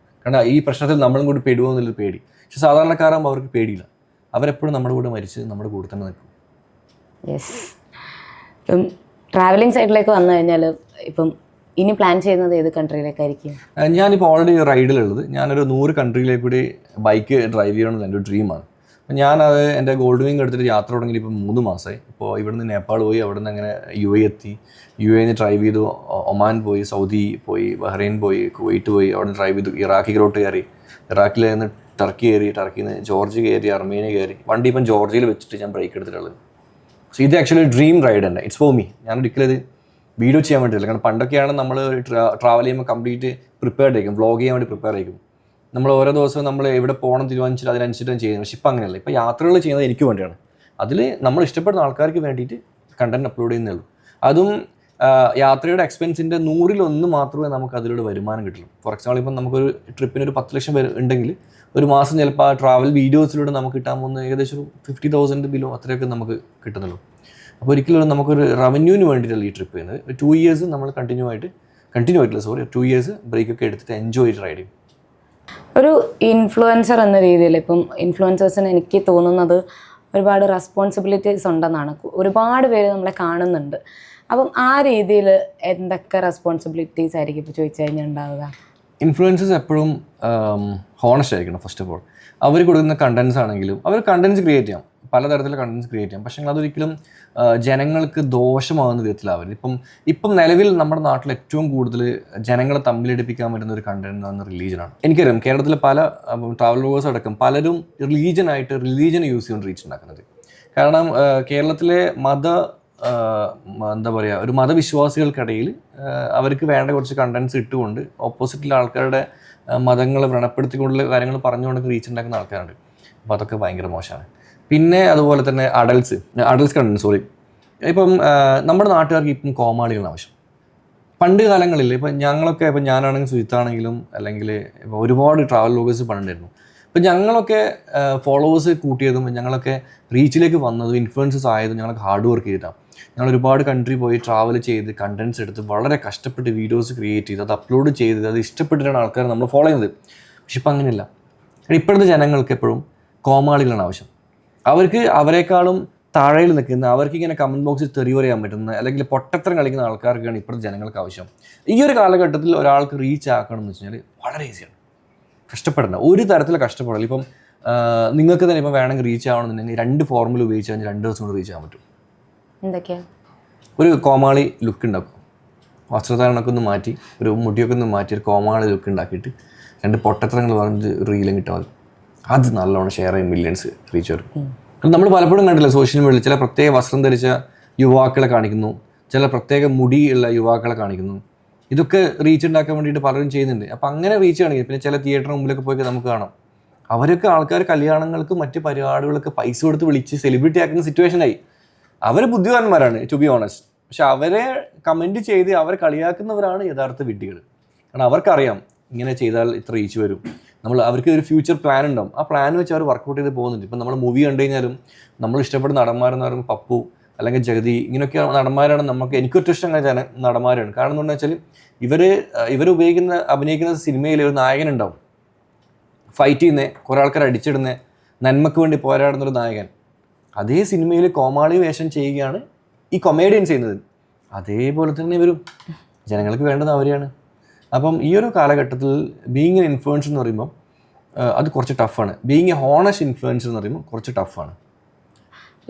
കാരണം ഈ പ്രശ്നത്തിൽ നമ്മളും കൂടി പെടുമോ എന്നുള്ളൊരു പേടി. പക്ഷെ സാധാരണക്കാരാകുമ്പോൾ അവർക്ക് പേടിയില്ല, അവരെപ്പോഴും നമ്മുടെ കൂടെ മരിച്ച് നമ്മുടെ കൂടെ തന്നെ നിൽക്കും. യെസ്. ഇപ്പം ട്രാവലിംഗ് സൈഡിലേക്ക് വന്നു കഴിഞ്ഞാൽ ഇപ്പം ഇനി പ്ലാൻ ചെയ്യുന്നത് ഏത് കൺട്രിയിലേക്കായിരിക്കും? ഞാനിപ്പോൾ ഓൾറെഡി റൈഡിലുള്ളത് ഞാനൊരു 100 കൺട്രിയിലേക്ക് കൂടി ബൈക്ക് ഡ്രൈവ് ചെയ്യണമെന്ന് എൻ്റെ ഒരു ഡ്രീമാണ്. ഞാനത് എൻ്റെ ഗോൾഡ് വിങ് എടുത്തിട്ട് യാത്ര തുടങ്ങി ഇപ്പോൾ 3 മാസമായി. ഇപ്പോൾ ഇവിടുന്ന് നേപ്പാൾ പോയി, അവിടെ നിന്ന് അങ്ങനെ UAE എത്തി, UAE ഡ്രൈവ് ചെയ്തു, ഒമാൻ പോയി, സൗദി പോയി, ബഹ്റൈൻ പോയി, കുവൈറ്റ് പോയി, അവിടെ നിന്ന് ഡ്രൈവ് ചെയ്തു, ഇറാഖിലോട്ട് കയറി, ഇറാഖിൽ നിന്ന് ടർക്കി കയറി, ടർക്കിയിൽ നിന്ന് ജോർജിയ കയറി, അർമേനിയ കയറി. വണ്ടി ഇപ്പം ജോർജിയയിൽ വെച്ചിട്ട് ഞാൻ ബ്രേക്ക് എടുത്തിട്ടുള്ളത്. സോ ഇത് ആക്ച്വലി ഡ്രീം റൈഡ് തന്നെ. It's for me. ഞാൻ ഒരിക്കലും ഇത് വീഡിയോ ചെയ്യാൻ വേണ്ടിയില്ല. കാരണം പണ്ടൊക്കെയാണ് നമ്മൾ ട്രാവൽ ചെയ്യുമ്പോൾ കംപ്ലീറ്റ് പ്രിപ്പയർഡ് ആയിരിക്കും, വ്ളോഗ് ചെയ്യാൻ വേണ്ടി പ്രിപ്പയർ ആയിരിക്കും. നമ്മൾ ഓരോ ദിവസവും നമ്മൾ എവിടെ പോകണം തീരുമാനിച്ചിട്ട് അതിനനുസരിച്ച് ചെയ്യുന്നത്. പക്ഷെ ഇപ്പം അങ്ങനെയല്ല. ഇപ്പോൾ യാത്രകൾ ചെയ്യുന്നത് എനിക്ക് വേണ്ടിയാണ്. അതിൽ നമ്മൾ ഇഷ്ടപ്പെടുന്ന ആൾക്കാർക്ക് വേണ്ടിയിട്ട് കണ്ടന്റ് അപ്ലോഡ് ചെയ്യുന്നേ ഉള്ളൂ. അതും യാത്രയുടെ എക്സ്പെൻസിൻ്റെ 100-1 മാത്രമേ നമുക്ക് അതിലൂടെ വരുമാനം കിട്ടുള്ളൂ. ഫോർ എക്സാമ്പിൾ ഇപ്പം നമുക്കൊരു ട്രിപ്പിന് ഒരു 10 ലക്ഷം ഉണ്ടെങ്കിൽ ഒരു മാസം ചിലപ്പോൾ ആ ട്രാവൽ വീഡിയോസിലൂടെ നമുക്ക് കിട്ടാൻ പോകുന്ന ഏകദേശം 50,000 ബിലോ അത്രയൊക്കെ നമുക്ക് കിട്ടുന്നുള്ളൂ. അപ്പോൾ ഒരിക്കലും നമുക്കൊരു റവന്യൂവിന് വേണ്ടിയിട്ടല്ല ഈ ട്രിപ്പ് ചെയ്യുന്നത്. 2 ഇയേഴ്സ് നമ്മൾ കണ്ടിന്യൂ ആയിട്ടില്ല 2 ഇയേഴ്സ് ബ്രേക്കൊക്കെ എടുത്തിട്ട് എൻജോയ് ചെയ്ത് റൈഡ് ചെയ്യും. ഒരു ഇൻഫ്ലുവൻസർ എന്ന രീതിയിൽ ഇപ്പം ഇൻഫ്ലുവൻസേഴ്സിന് എനിക്ക് തോന്നുന്നത് ഒരുപാട് റെസ്പോൺസിബിലിറ്റീസ് ഉണ്ടെന്നാണ്. ഒരുപാട് പേര് നമ്മളെ കാണുന്നുണ്ട്. അപ്പം ആ രീതിയിൽ എന്തൊക്കെ റെസ്പോൺസിബിലിറ്റീസ് ആയിരിക്കും ഇപ്പോൾ ചോദിച്ചു കഴിഞ്ഞാൽ ഉണ്ടാവുക? ഇൻഫ്ലുവൻസേഴ്സ് എപ്പോഴും ഹോണസ്റ്റ് ആയിരിക്കണം. ഫസ്റ്റ് ഓഫ് ഓൾ അവർ കൊടുക്കുന്ന കണ്ടൻസ് ആണെങ്കിലും അവർ കണ്ടൻസ് ക്രിയേറ്റ് ചെയ്യാം, പലതരത്തിലുള്ള കണ്ടൻസ് ക്രിയേറ്റ് ചെയ്യാം. പക്ഷേ അതൊരിക്കലും ജനങ്ങൾക്ക് ദോഷമാകുന്ന വിധത്തിലാവരുത്. ഇപ്പം നിലവിൽ നമ്മുടെ നാട്ടിൽ ഏറ്റവും കൂടുതൽ ജനങ്ങളെ തമ്മിലടിപ്പിക്കാൻ പറ്റുന്ന ഒരു കണ്ടന്റ് എന്ന് പറയുന്ന റിലീജനാണ്. എനിക്കറിയാം കേരളത്തിലെ പല ട്രാവൽ വ്ളോഗേഴ്സ് അടക്കം പലരും റിലീജൻ യൂസ് ചെയ്തുകൊണ്ട് റീച്ച് ഉണ്ടാക്കുന്നത്. കാരണം കേരളത്തിലെ എന്താ പറയുക, ഒരു മതവിശ്വാസികൾക്കിടയിൽ അവർക്ക് വേണ്ട കുറച്ച് കണ്ടൻസ് ഇട്ടുകൊണ്ട് ഓപ്പോസിറ്റിലെ ആൾക്കാരുടെ മതങ്ങളെ വ്രണപ്പെടുത്തിക്കൊണ്ടുള്ള കാര്യങ്ങൾ പറഞ്ഞുകൊണ്ട് റീച്ച് ഉണ്ടാക്കുന്ന ആൾക്കാരുണ്ട്. അപ്പോൾ അതൊക്കെ ഭയങ്കര മോശമാണ്. പിന്നെ അതുപോലെ തന്നെ അഡൽട്സ് കണ്ടന്റ് ഇപ്പം നമ്മുടെ നാട്ടുകാർക്ക് ഇപ്പം കോമാളികളാണ് ആവശ്യം. പണ്ട് കാലങ്ങളിൽ ഇപ്പം ഞാനാണെങ്കിലും സുജിത്താണെങ്കിലും അല്ലെങ്കിൽ ഇപ്പോൾ ഒരുപാട് ട്രാവൽ വ്ളോഗേഴ്സ് പണ്ടുണ്ടായിരുന്നു. ഇപ്പം ഞങ്ങളൊക്കെ ഫോളോവേഴ്സ് കൂട്ടിയതും ഞങ്ങളൊക്കെ റീച്ചിലേക്ക് വന്നതും ഇൻഫ്ലുവൻസേഴ്സ് ആയതും ഞങ്ങളൊക്കെ ഹാർഡ് വർക്ക് ചെയ്തിട്ടാണ്. ഞങ്ങൾ ഒരുപാട് കൺട്രി പോയി ട്രാവൽ ചെയ്ത് കണ്ടൻറ്റ്സ് എടുത്ത് വളരെ കഷ്ടപ്പെട്ട് വീഡിയോസ് ക്രിയേറ്റ് ചെയ്ത് അത് അപ്ലോഡ് ചെയ്ത് അത് ഇഷ്ടപ്പെട്ടിട്ടാണ് ആൾക്കാർ നമ്മൾ ഫോളോ ചെയ്യുന്നത്. പക്ഷെ ഇപ്പം അങ്ങനെയല്ല. ഇപ്പോഴത്തെ ജനങ്ങൾക്ക് എപ്പോഴും കോമാളികളാണ് ആവശ്യം. അവർക്ക് അവരെക്കാളും താഴെയിൽ നിൽക്കുന്ന, അവർക്ക് ഇങ്ങനെ കമൻറ്റ് ബോക്സിൽ തെറി പറയാൻ പറ്റുന്ന അല്ലെങ്കിൽ പൊട്ടത്തരം കളിക്കുന്ന ആൾക്കാർക്കാണ് ഇപ്പോഴത്തെ ജനങ്ങൾക്ക് ആവശ്യം. ഈ ഒരു കാലഘട്ടത്തിൽ ഒരാൾക്ക് റീച്ച് ആക്കണം എന്ന് വെച്ച് കഴിഞ്ഞാൽ വളരെ ഈസിയാണ്. കഷ്ടപ്പെടേണ്ട ഒരു തരത്തിൽ കഷ്ടപ്പെടില്ല. ഇപ്പം നിങ്ങൾക്ക് തന്നെ ഇപ്പം വേണമെങ്കിൽ റീച്ച് ആവണമെന്നുണ്ടെങ്കിൽ 2 ഫോർമുല ഉപയോഗിച്ച് കഴിഞ്ഞാൽ 2 ദിവസം കൊണ്ട് റീച്ച് ആകാൻ പറ്റും. എന്തൊക്കെയാണ്? ഒരു കോമാളി ലുക്ക് ഉണ്ടാക്കും, വസ്ത്രധാരണമൊക്കെ ഒന്ന് മാറ്റി, ഒരു മുടിയൊക്കെ ഒന്ന് മാറ്റി ഒരു കോമാളി ലുക്ക് ഉണ്ടാക്കിയിട്ട് 2 പൊട്ടത്തരങ്ങൾ പറഞ്ഞിട്ട് റീലും കിട്ടാൽ മതി. അത് നല്ലോണം ഷെയർ ചെയ്യും, മില്യൺസ് റീച്ച് വരും. നമ്മൾ പലപ്പോഴും കണ്ടില്ല സോഷ്യൽ മീഡിയയിൽ ചില പ്രത്യേക വസ്ത്രം ധരിച്ച യുവാക്കളെ കാണിക്കുന്നു, ചില പ്രത്യേക മുടിയുള്ള യുവാക്കളെ കാണിക്കുന്നു. ഇതൊക്കെ റീച്ച് ഉണ്ടാക്കാൻ വേണ്ടിയിട്ട് പലരും ചെയ്യുന്നുണ്ട്. അപ്പം അങ്ങനെ റീച്ച് കാണിക്കും. പിന്നെ ചില തിയേറ്ററിന് മുമ്പിലൊക്കെ പോയി നമുക്ക് കാണാം. അവരൊക്കെ ആൾക്കാർ കല്യാണങ്ങൾക്ക് മറ്റ് പരിപാടികളൊക്കെ പൈസ കൊടുത്ത് വിളിച്ച് സെലിബ്രിറ്റി ആക്കുന്ന സിറ്റുവേഷനായി. അവർ ബുദ്ധിമാന്മാരാണ് ടു ബി ഓണസ്റ്റ്. പക്ഷെ അവരെ കമൻറ്റ് ചെയ്ത് അവരെ കളിയാക്കുന്നവരാണ് യഥാർത്ഥ വിഡ്ഢികൾ. കാരണം അവർക്കറിയാം ഇങ്ങനെ ചെയ്താൽ ഇത്ര റീച്ച് വരും. അവർക്ക് ഒരു ഫ്യൂച്ചർ പ്ലാൻ ഉണ്ടാവും. ആ പ്ലാൻ വെച്ച് അവർ വർക്കൗട്ട് ചെയ്ത് പോകുന്നുണ്ട്. ഇപ്പം നമ്മൾ മൂവി കണ്ടു കഴിഞ്ഞാലും നമ്മൾ ഇഷ്ടപ്പെടുന്ന നടന്മാരെന്ന് പറയുമ്പോൾ പപ്പു അല്ലെങ്കിൽ ജഗതി, ഇങ്ങനെയൊക്കെ നടന്മാരാണ് എനിക്കൊറ്റ ഇഷ്ടം നടന്മാരാണ്. കാരണം എന്താണെന്ന് വെച്ചാൽ ഇവർ അഭിനയിക്കുന്ന സിനിമയിൽ ഒരു നായകനുണ്ടാവും, ഫൈറ്റ് ചെയ്യുന്നത്, കുറേ ആൾക്കാർ അടിച്ചിടുന്നത്, നന്മയ്ക്ക് വേണ്ടി പോരാടുന്നൊരു നായകൻ. അതേ സിനിമയിൽ കോമാളി വേഷം ചെയ്യുകയാണ് ഈ കൊമേഡിയൻസ് ചെയ്യുന്നത്. അതേപോലെ തന്നെ ഇവരും ജനങ്ങൾക്ക് വേണ്ടത് അവരെയാണ്. അപ്പം ഈ ഒരു കാലഘട്ടത്തിൽ ബീയിങ് എൻ ഇൻഫ്ലുവൻസർ എന്ന് പറയുമ്പോൾ അത് കുറച്ച് ടഫാണ്. ബീയിങ് എ ഹോണസ്റ്റ് ഇൻഫ്ലുവൻസർ എന്ന് പറയുമ്പോൾ കുറച്ച് ടഫാണ്.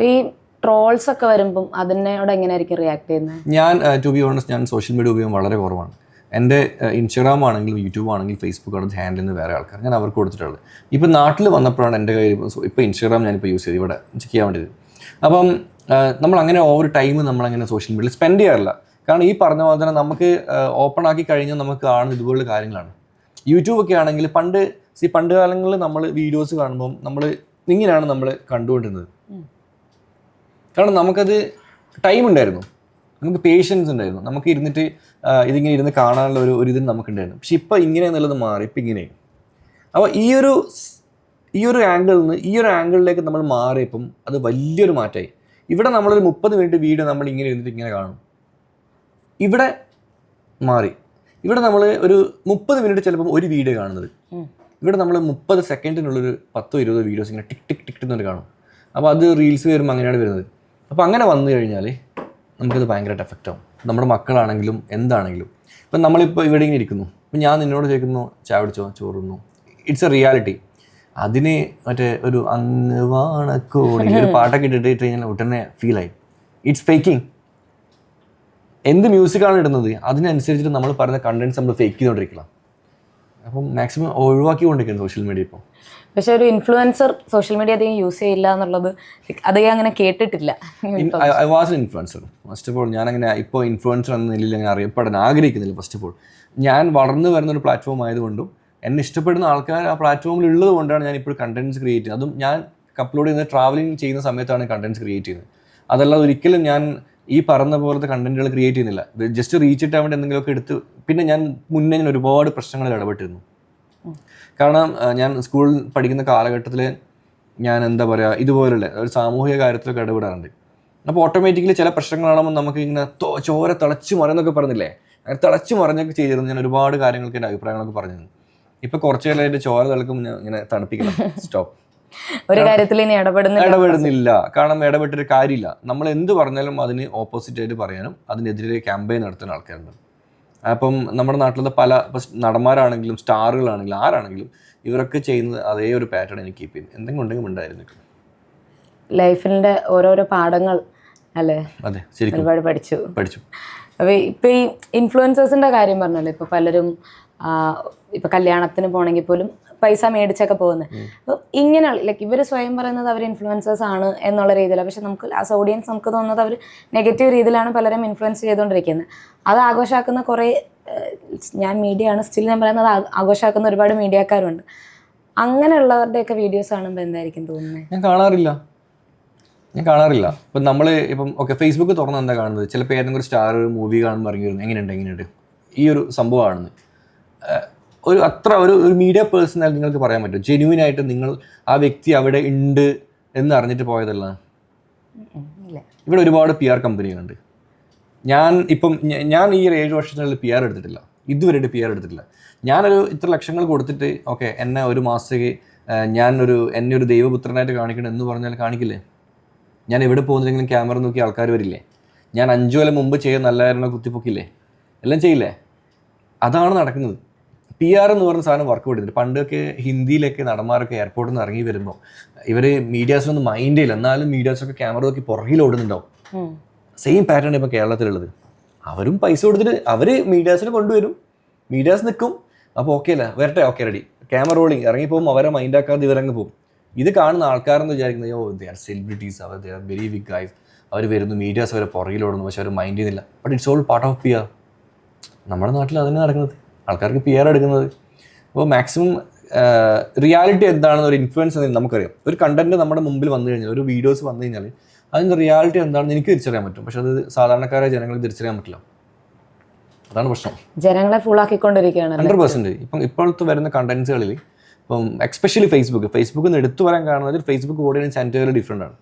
ഈ ട്രോൾസ് ഒക്കെ വരുമ്പം അതിനോട് എങ്ങനെയായിരിക്കും റിയാക്ട് ചെയ്യുന്നത്? ഞാൻ ടു ബി ഓണസ്റ്റ് ഞാൻ സോഷ്യൽ മീഡിയ ഉപയോഗം വളരെ കുറവാണ്. എൻ്റെ ഇൻസ്റ്റാഗ്രാം ആണെങ്കിലും യൂട്യൂബ് ആണെങ്കിലും ഫേസ്ബുക്ക് ആണെങ്കിലും ഹാൻഡിൽ നിന്ന് വേറെ ആൾക്കാർ ഞാൻ അവർക്ക് കൊടുത്തിട്ടുള്ളത്. ഇപ്പം നാട്ടിൽ വന്നപ്പോഴാണ് എൻ്റെ കയ്യിൽ ഇപ്പോൾ ഇൻസ്റ്റാഗ്രാം ഞാനിപ്പോൾ യൂസ് ചെയ്ത് ഇവിടെ ചെക്ക് ചെയ്യാൻ വേണ്ടിയത്. അപ്പം നമ്മളങ്ങനെ ഓവർ ടൈം നമ്മളങ്ങനെ സോഷ്യൽ മീഡിയയിൽ സ്പെൻഡ് ചെയ്യാറില്ല. കാരണം ഈ പറഞ്ഞ പോലെ തന്നെ നമുക്ക് ഓപ്പൺ ആക്കി കഴിഞ്ഞാൽ നമുക്ക് കാണുന്ന ഇതുപോലുള്ള കാര്യങ്ങളാണ്. യൂട്യൂബൊക്കെ ആണെങ്കിൽ പണ്ട് കാലങ്ങളിൽ നമ്മൾ വീഡിയോസ് കാണുമ്പം ഇങ്ങനെയാണ് നമ്മൾ കണ്ടുകൊണ്ടിരുന്നത്. കാരണം നമുക്കത് ടൈം ഉണ്ടായിരുന്നു, നമുക്ക് പേഷ്യൻസ് ഉണ്ടായിരുന്നു, നമുക്ക് ഇരുന്നിട്ട് ഇതിങ്ങനെ ഇരുന്ന് കാണാനുള്ള ഒരു ഇതിന് നമുക്കുണ്ടായിരുന്നു. പക്ഷെ ഇപ്പം ഇങ്ങനെ എന്നുള്ളത് മാറി, ഇപ്പം ഇങ്ങനെ. അപ്പോൾ ഈ ഒരു ആംഗിളിൽ നിന്ന് ഈ ഒരു ആംഗിളിലേക്ക് നമ്മൾ മാറിയപ്പം അത് വലിയൊരു മാറ്റമായി. ഇവിടെ നമ്മളൊരു 30 മിനിറ്റ് വീഡിയോ നമ്മൾ ഇങ്ങനെ ഇരുന്നിട്ട് ഇങ്ങനെ കാണും. ഇവിടെ മാറി. ഇവിടെ നമ്മൾ ഒരു 30 മിനിറ്റ് ചിലപ്പം ഒരു വീഡിയോ കാണുന്നത്, ഇവിടെ നമ്മൾ 30 സെക്കൻഡിനുള്ളൊരു 10-20 വീഡിയോസ് ഇങ്ങനെ ടിക് ടിക് ടിക് എന്നിട്ട് കാണും. അപ്പോൾ അത് റീൽസ് വരുമ്പോൾ അങ്ങനെയാണ് വരുന്നത്. അപ്പോൾ അങ്ങനെ വന്നു കഴിഞ്ഞാൽ നമുക്കത് ഭയങ്കരമായിട്ട് എഫക്റ്റ് ആവും. നമ്മുടെ മക്കളാണെങ്കിലും എന്താണെങ്കിലും. ഇപ്പം നമ്മളിപ്പോൾ ഇവിടെ ഇങ്ങനെ ഇരിക്കുന്നു, ഇപ്പം ഞാൻ നിന്നോട് ചോദിക്കുന്നു ചായ കുടിച്ചോ, ചോറുന്നു, ഇറ്റ്സ് എ റിയാലിറ്റി. അതിന് മറ്റേ ഒരു അങ്ങ് വാണക്കോണി ഒരു പാട്ടൊക്കെ ഇട്ടിട്ട് കഴിഞ്ഞാൽ ഉടനെ ഫീലായി ഇറ്റ്സ് ഫേക്കിംഗ്. എന്ത് മ്യൂസിക്കാണ് ഇടുന്നത് അതിനനുസരിച്ചിട്ട് നമ്മൾ പറയുന്ന കണ്ടന്റ്സ് നമ്മൾ ഫേക്ക് ചെയ്തുകൊണ്ടിരിക്കണം. അപ്പം മാക്സിമം ഒഴിവാക്കിക്കൊണ്ടിരിക്കുന്നു സോഷ്യൽ മീഡിയ ഇപ്പോൾ. പക്ഷെ ഒരു ഇൻഫ്ലുവൻസർ സോഷ്യൽ മീഡിയ അധികം യൂസ് ചെയ്യില്ല എന്നുള്ളത് അധികം അങ്ങനെ കേട്ടിട്ടില്ല. I was an influencer. First of all ഞാനങ്ങനെ ഇപ്പോൾ ഇൻഫ്ലുവൻസർ എന്ന നിലയിൽ അങ്ങനെ അറിയപ്പെടാൻ ആഗ്രഹിക്കുന്നില്ല. ഫസ്റ്റ് ഓഫ് ഓൾ ഞാൻ വളർന്നു വരുന്നൊരു പ്ലാറ്റ്ഫോം ആയതുകൊണ്ടും എന്നെ ഇഷ്ടപ്പെടുന്ന ആൾക്കാർ ആ പ്ലാറ്റ്ഫോമിൽ ഉള്ളത് കൊണ്ടാണ് ഞാൻ ഇപ്പോൾ കണ്ടന്റ്സ് ക്രിയേറ്റ് ചെയ്യുന്നത്. അതും ഞാൻ അപ്ലോഡ് ചെയ്യുന്നത് ട്രാവലിംഗ് ചെയ്യുന്ന സമയത്താണ് കണ്ടന്റ്സ് ക്രിയേറ്റ് ചെയ്യുന്നത്. അതല്ലാതെ ഒരിക്കലും ഞാൻ ഈ പറഞ്ഞ പോലത്തെ കണ്ടന്റുകൾ ക്രിയേറ്റ് ചെയ്യുന്നില്ല. ജസ്റ്റ് റീച്ച് ഇട്ടാൻ വേണ്ടി എന്തെങ്കിലുമൊക്കെ എടുത്ത്. പിന്നെ ഞാൻ മുന്നേ ഞാൻ ഒരുപാട് പ്രശ്നങ്ങളിൽ ഇടപെട്ടിരുന്നു. കാരണം ഞാൻ സ്കൂളിൽ പഠിക്കുന്ന കാലഘട്ടത്തിൽ ഞാൻ എന്താ പറയുക ഇതുപോലുള്ള ഒരു സാമൂഹിക കാര്യത്തിലൊക്കെ ഇടപെടാറുണ്ട്. അപ്പോൾ ഓട്ടോമാറ്റിക്കലി ചില പ്രശ്നങ്ങളാകുമ്പോൾ നമുക്ക് ഇങ്ങനെ ചോര തിളച്ചു മറന്നൊക്കെ പറഞ്ഞില്ലേ, അങ്ങനെ തിളച്ചു മറിഞ്ഞൊക്കെ ചെയ്തിരുന്നു. ഞാൻ ഒരുപാട് കാര്യങ്ങൾക്ക് എൻ്റെ അഭിപ്രായങ്ങളൊക്കെ പറഞ്ഞിരുന്നു. ഇപ്പം കുറച്ച് കാലമായിട്ട് ചോര തിളക്കും ഇങ്ങനെ തണുപ്പിക്കണം. സ്റ്റോപ്പ്. ഒരു കാര്യത്തിൽ ഇനി ഇടപെടുന്നില്ല. കാരണം ഇടപെട്ടൊരു കാര്യമില്ല. നമ്മൾ എന്ത് പറഞ്ഞാലും അതിന് ഓപ്പോസിറ്റ് ആയിട്ട് പറയാനും അതിനെതിരെ ക്യാമ്പയിൻ നടത്തുന്ന ആൾക്കാരുണ്ട്. അപ്പം നമ്മുടെ നാട്ടിലത്തെ പല നടന്മാരാണെങ്കിലും സ്റ്റാറുകളാണെങ്കിലും ആരാണെങ്കിലും ഇവരൊക്കെ ചെയ്യുന്നത് അതേ ഒരു പാറ്റേൺ എനിക്ക് കീപ്പ് ചെയ്യും. എന്തെങ്കിലും ഉണ്ടെങ്കിൽ ഉണ്ടായിരുന്നു ലൈഫിൻ്റെ ഓരോരോ പാഠങ്ങൾ അല്ലേ? അതെ, ശരിക്കും ഒരുപാട് പഠിച്ചു. അപ്പോൾ ഇപ്പോൾ ഈ ഇൻഫ്ലുവൻസേഴ്സിൻ്റെ കാര്യം പറഞ്ഞല്ലോ, ഇപ്പോൾ പലരും ഇപ്പോൾ കല്യാണത്തിന് പോകണമെങ്കിൽ പോലും പൈസ മേടിച്ചൊക്കെ പോകുന്നത്. അപ്പോൾ ഇങ്ങനെ ലൈക്ക് ഇവർ സ്വയം പറയുന്നത് അവർ ഇൻഫ്ലുവൻസേഴ്സ് ആണ് എന്നുള്ള രീതിയിലാണ്. പക്ഷെ നമുക്ക് ആസ് ഓഡിയൻസ് നമുക്ക് തോന്നുന്നത് അവർ നെഗറ്റീവ് രീതിയിലാണ് പലരും ഇൻഫ്ലുവൻസ് ചെയ്തുകൊണ്ടിരിക്കുന്നത്. അത് ആഘോഷമാക്കുന്ന കുറേ, ഞാൻ മീഡിയ ആണ് സ്റ്റിൽ ഞാൻ പറയുന്നത്, ആഘോഷമാക്കുന്ന ഒരുപാട് മീഡിയക്കാരുണ്ട്. അങ്ങനെയുള്ളവരുടെയൊക്കെ വീഡിയോസ് കാണുമ്പോൾ എന്തായിരിക്കും തോന്നുന്നത്? ഞാൻ കാണാറില്ല. ഇപ്പം നമ്മൾ ഇപ്പം ഓക്കെ ഫേസ്ബുക്ക് തുറന്ന് എന്താ കാണുന്നത്, ചിലപ്പോൾ ഏതെങ്കിലും ഒരു സ്റ്റാർ മൂവി കാണുമ്പോൾ ഇറങ്ങി വരുന്നത് എങ്ങനെയുണ്ട് ഈ ഒരു സംഭവമാണെന്ന്. ഒരു മീഡിയ പേഴ്സണാൽ നിങ്ങൾക്ക് പറയാൻ പറ്റും ജെന്യൂൻ ആയിട്ട് നിങ്ങൾ ആ വ്യക്തി അവിടെ ഉണ്ട് എന്ന് അറിഞ്ഞിട്ട് പോയതല്ല. ഇവിടെ ഒരുപാട് PR കമ്പനികളുണ്ട്. ഞാൻ ഈ 7 വർഷത്തിനുള്ളിൽ PR എടുത്തിട്ടില്ല, ഇതുവരെയായിട്ട് PR എടുത്തിട്ടില്ല. ഞാനൊരു ഇത്ര ലക്ഷങ്ങൾ കൊടുത്തിട്ട് ഓക്കെ എന്നെ ഒരു മാസത്തേക്ക് എന്നെ ഒരു ദൈവപുത്രനായിട്ട് കാണിക്കണം എന്ന് പറഞ്ഞാൽ കാണിക്കില്ലേ? ഞാൻ എവിടെ പോകുന്നില്ലെങ്കിലും ക്യാമറ നോക്കി ആൾക്കാർ വരില്ലേ? ഞാൻ 5 കൊല്ലം മുമ്പ് ചെയ്യാൻ നല്ലതായിരുന്ന കുത്തിപ്പൊക്കില്ലേ? എല്ലാം ചെയ്യില്ലേ? അതാണ് നടക്കുന്നത്. PR എന്ന് പറഞ്ഞ സാധനം വർക്ക് കൊടുത്തിട്ട് പണ്ടൊക്കെ ഹിന്ദിയിലൊക്കെ നടന്മാരൊക്കെ എയർപോർട്ടിൽ നിന്ന് ഇറങ്ങി വരുമ്പോൾ ഇവർ മീഡിയാസിനൊന്നും മൈൻഡ് ചെയ്യില്ല. എന്നാലും മീഡിയാസൊക്കെ ക്യാമറ നോക്കി പുറകിൽ ഓടുന്നുണ്ടാവും. സെയിം പാറ്റേൺ ഇപ്പോൾ കേരളത്തിലുള്ളത്. അവരും പൈസ കൊടുത്തിട്ട് അവർ മീഡിയാസിനെ കൊണ്ടുവരും, മീഡിയാസ് നിൽക്കും. അപ്പോൾ ഓക്കെ അല്ല വരട്ടെ, ഓക്കെ റെഡി, ക്യാമറ റോളിങ്, ഇറങ്ങിപ്പോകും. അവരെ മൈൻഡാക്കാതെ ഇവരങ്ങ് പോകും. ഇത് കാണുന്ന ആൾക്കാരെന്ന് വിചാരിക്കുന്നത് they are celebrities, they are very big guys, അവർ വരുന്നു, മീഡിയാസ് അവരെ പുറകിലോടുന്നു, പക്ഷെ അവർ മൈൻഡ് ചെയ്യുന്നില്ല. But it's all part of PR. നമ്മുടെ നാട്ടിൽ അതന്നെ നടക്കുന്നത്, ആൾക്കാർക്ക് PR എടുക്കുന്നത്. അപ്പോൾ മാക്സിമം റിയാലിറ്റി എന്താണെന്ന് ഒരു ഇൻഫ്ലുവൻസ് നമുക്കറിയാം. ഒരു കണ്ടന്റ് നമ്മുടെ മുമ്പിൽ വന്നു കഴിഞ്ഞാൽ, ഒരു വീഡിയോസ് വന്നു കഴിഞ്ഞാൽ അതിൻ്റെ റിയാലിറ്റി എന്താണെന്ന് എനിക്ക് തിരിച്ചറിയാൻ പറ്റും. പക്ഷെ അത് സാധാരണക്കാരായ ജനങ്ങൾക്ക് തിരിച്ചറിയാൻ പറ്റില്ല. അതാണ് പ്രശ്നം. ജനങ്ങളെ ഫുള്ളാക്കിക്കൊണ്ടിരിക്കുകയാണ് 100%. ഇപ്പോഴത്തെ വരുന്ന കണ്ടന്റ്സുകളിൽ ഇപ്പം എക്സ്പെഷ്യലി ഫേസ്ബുക്കിൽ നിന്ന് എടുത്തു പറയാൻ കാരണം ഫേസ്ബുക്ക് ഓഡിയൻസ് എൻറ്റയർലി ഡിഫറെൻ്റ് ആണ്.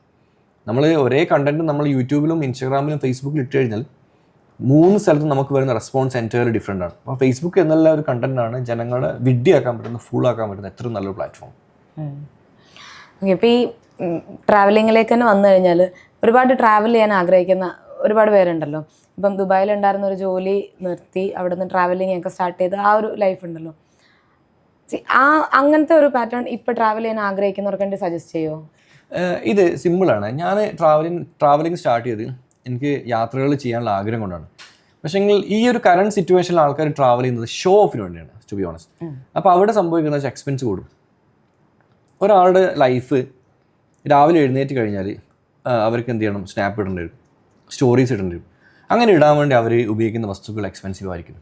നമ്മൾ ഒരേ കണ്ടന്റ് നമ്മൾ യൂട്യൂബിലും ഇൻസ്റ്റാഗ്രാമിലും ഫേസ്ബുക്കിലും ഇട്ട് കഴിഞ്ഞാൽ 3 സ്ഥലത്തും നമുക്ക് വരുന്ന റെസ്പോൺസ് എൻറ്റയർലി ഡിഫറെൻ്റ് ആണ്. അപ്പോൾ ഫേസ്ബുക്ക് എന്നുള്ള ഒരു കണ്ടന്റാണ് ജനങ്ങളെ വിഡ്ഢിയാക്കാൻ പറ്റുന്ന, ഫുള്ളാക്കാൻ പറ്റുന്ന ഏറ്റവും നല്ലൊരു പ്ലാറ്റ്ഫോം. ഇപ്പോൾ ഈ ട്രാവലിങ്ങിലേക്ക് തന്നെ വന്നു കഴിഞ്ഞാൽ ഒരുപാട് ട്രാവൽ ചെയ്യാൻ ആഗ്രഹിക്കുന്ന ഒരുപാട് പേരുണ്ടല്ലോ. ഇപ്പം ദുബായിലുണ്ടായിരുന്ന ഒരു ജോലി നിർത്തി അവിടെ നിന്ന് ട്രാവലിംഗ് ഒക്കെ സ്റ്റാർട്ട് ചെയ്ത് ആ ഒരു ലൈഫ് ഉണ്ടല്ലോ. അങ്ങനത്തെ ഒരു പാറ്റേൺ ഇപ്പോൾ ട്രാവൽ ചെയ്യാൻ ആഗ്രഹിക്കുന്നവർക്ക് വേണ്ടി സജസ്റ്റ് ചെയ്യുമോ? ഇത് സിമ്പിളാണ്. ഞാൻ ട്രാവലിംഗ് സ്റ്റാർട്ട് ചെയ്ത് എനിക്ക് യാത്രകൾ ചെയ്യാനുള്ള ആഗ്രഹം കൊണ്ടാണ്. പക്ഷേ ഈ ഒരു കറണ്ട് സിറ്റുവേഷനിൽ ആൾക്കാർ ട്രാവൽ ചെയ്യുന്നത് ഷോ ഓഫിന് വേണ്ടിയാണ്, ടു ബി ഓണസ്റ്റ്. അപ്പോൾ അവിടെ സംഭവിക്കുന്ന വെച്ചാൽ എക്സ്പെൻസ് കൂടും. ഒരാളുടെ ലൈഫ് രാവിലെ എഴുന്നേറ്റ് കഴിഞ്ഞാൽ അവർക്ക് എന്ത് ചെയ്യണം, സ്നാപ്പ് ഇടേണ്ടി വരും, സ്റ്റോറീസ് ഇടേണ്ടി വരും. അങ്ങനെ ഇടാൻ വേണ്ടി അവർ ഉപയോഗിക്കുന്ന വസ്തുക്കൾ എക്സ്പെൻസീവ് ആയിരിക്കും,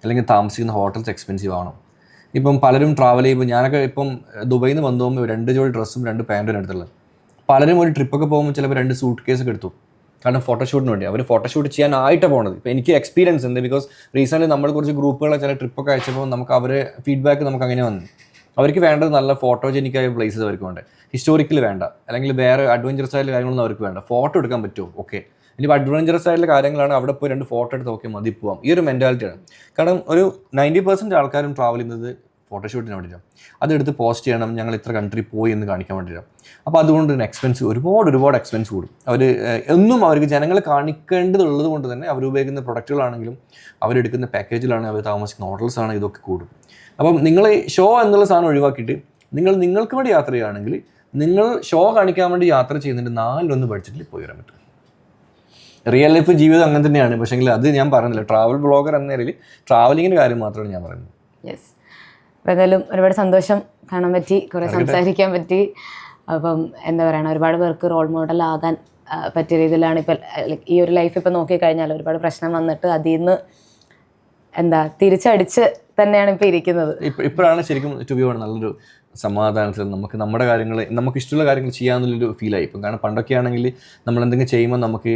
അല്ലെങ്കിൽ താമസിക്കുന്ന ഹോട്ടൽസ് എക്സ്പെൻസീവ് ആവണം. ഇപ്പം പലരും ട്രാവൽ ചെയ്യുമ്പോൾ, ഞാനൊക്കെ ഇപ്പം ദുബൈയിൽ നിന്ന് വന്നു പോകുമ്പോൾ 2 ജോഡി ഡ്രസ്സും 2 പാൻറ്റും എടുത്തുള്ളത്. പലരും ഒരു ട്രിപ്പൊക്കെ പോകുമ്പോൾ ചിലപ്പോൾ 2 സൂട്ട് കേസൊക്കെ എടുത്തു. കാരണം ഫോട്ടോഷൂട്ടിന് വേണ്ടി അവർ ഫോട്ടോഷൂട്ട് ചെയ്യാനായിട്ടാണ് പോകുന്നത്. ഇപ്പോൾ എനിക്ക് എക്സ്പീരിയൻസ് ഉണ്ട്, ബിക്കോസ് റീസെൻ്റ്ലി നമ്മൾ കുറച്ച് ഗ്രൂപ്പുകളെ ചില ട്രിപ്പൊക്കെ അയച്ചപ്പോൾ നമുക്ക് അവരെ ഫീഡ്ബാക്ക് നമുക്ക് അങ്ങനെ വന്നു. അവർക്ക് വേണ്ടത് നല്ല ഫോട്ടോജനിക്കായ പ്ലേസസ് അവർക്ക് വേണ്ട, ഹിസ്റ്റോറിക്കൽ വേണ്ട, അല്ലെങ്കിൽ വേറെ അഡ്വഞ്ചറസ് ആയിട്ടുള്ള കാര്യങ്ങളൊന്നും അവർക്ക് വേണ്ട. ഫോട്ടോ എടുക്കാൻ പറ്റുമോ, ഓക്കെ. ഇനി അഡ്വഞ്ചറസ് ആയിട്ടുള്ള കാര്യങ്ങളാണ്, അവിടെ പോയി 2 ഫോട്ടോ എടുത്ത് ഓക്കെ മതി പോവാം. ഈ ഒരു മെൻറ്റാലിറ്റിയാണ്. കാരണം ഒരു 90% ആൾക്കാരും ട്രാവൽ ചെയ്യുന്നത് ഫോട്ടോഷൂട്ടിന് വേണ്ടിയിട്ടാണ്. അതെടുത്ത് പോസ്റ്റ് ചെയ്യണം, ഞങ്ങൾ ഇത്ര കൺട്രി പോയി എന്ന് കാണിക്കാൻ വേണ്ടിയിട്ടാണ്. അപ്പോൾ അതുകൊണ്ട് തന്നെ എക്സ്പെൻസ് ഒരുപാട് എക്സ്പെൻസ് കൂടും. ഒന്നും അവർക്ക് ജനങ്ങളെ കാണിക്കേണ്ടതുള്ളത് കൊണ്ട് തന്നെ അവർ ഉപയോഗിക്കുന്ന പ്രൊഡക്റ്റുകളാണെങ്കിലും അവരെടുക്കുന്ന പാക്കേജിലാണ്, അവർ താമസിക്കുന്ന ഹോട്ടൽസാണ്, ഇതൊക്കെ കൂടും. അപ്പം നിങ്ങൾ ഷോ എന്നുള്ള സാധനം ഒഴിവാക്കിയിട്ട് നിങ്ങൾക്ക് വേണ്ടി യാത്ര ചെയ്യുകയാണെങ്കിൽ നിങ്ങൾ ഷോ കാണിക്കാൻ വേണ്ടി യാത്ര ചെയ്യുന്നതിൻ്റെ 4-1 ബഡ്ജറ്റിൽ പോയി വരാൻ പറ്റും. റിയൽ ലൈഫ് ജീവിതം അങ്ങനെ തന്നെയാണ്. പക്ഷേങ്കിൽ അത് ഞാൻ പറയുന്നില്ല, ട്രാവൽ ബ്ലോഗർ എന്ന നിലയിൽ ട്രാവലിങ്ങിൻ്റെ കാര്യം മാത്രമാണ് ഞാൻ പറയുന്നത്. യെസ്. അപ്പോൾ എന്തായാലും ഒരുപാട് സന്തോഷം, കാണാൻ പറ്റി, കുറേ സംസാരിക്കാൻ പറ്റി. അപ്പം എന്താ പറയുക, ഒരുപാട് പേർക്ക് റോൾ മോഡൽ ആകാൻ പറ്റിയ രീതിയിലാണ് ഇപ്പം ഈ ഒരു ലൈഫ് ഇപ്പം നോക്കിക്കഴിഞ്ഞാൽ ഒരുപാട് പ്രശ്നം വന്നിട്ട് അതിൽ നിന്ന് തിരിച്ചടിച്ച് തന്നെയാണ് ഇപ്പം ഇരിക്കുന്നത്. ഇപ്പോഴാണ് ശരിക്കും ടു ബി ഓണസ്റ്റ് നല്ലൊരു സമാധാനത്തിൽ നമുക്ക് നമ്മുടെ കാര്യങ്ങൾ, നമുക്ക് ഇഷ്ടമുള്ള കാര്യങ്ങൾ ചെയ്യാമെന്നുള്ളൊരു ഫീലായി ഇപ്പം. കാരണം പണ്ടൊക്കെ ആണെങ്കിൽ നമ്മൾ എന്തെങ്കിലും ചെയ്യുമ്പോൾ നമുക്ക്